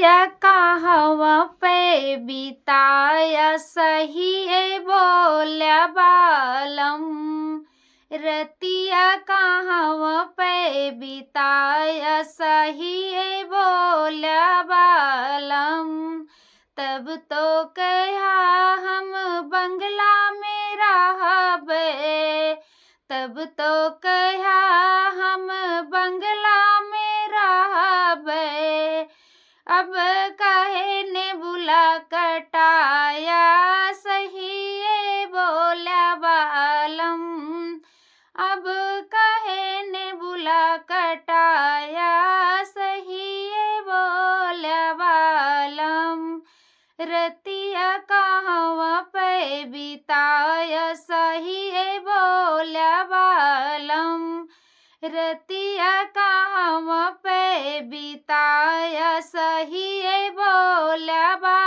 रतिया कहवा पे बिताया सही ए बोल्या बालम। रतिया कहवा पे बिताया सही ए बोल्या बालम। तब तो कहा हम बंगला में रहबे, तब तो कहा हम बंगला में रहबे। अब काहे ने बुला कटाया सही ए बोल्या बालम। अब काहे ने बुला कटाया सही ए बोल्या बालम। रतिया कहवा पे बिताया सही ए बोल्या बालम। रतिया कहवा पे बिताया सही ए बोल्या बालम।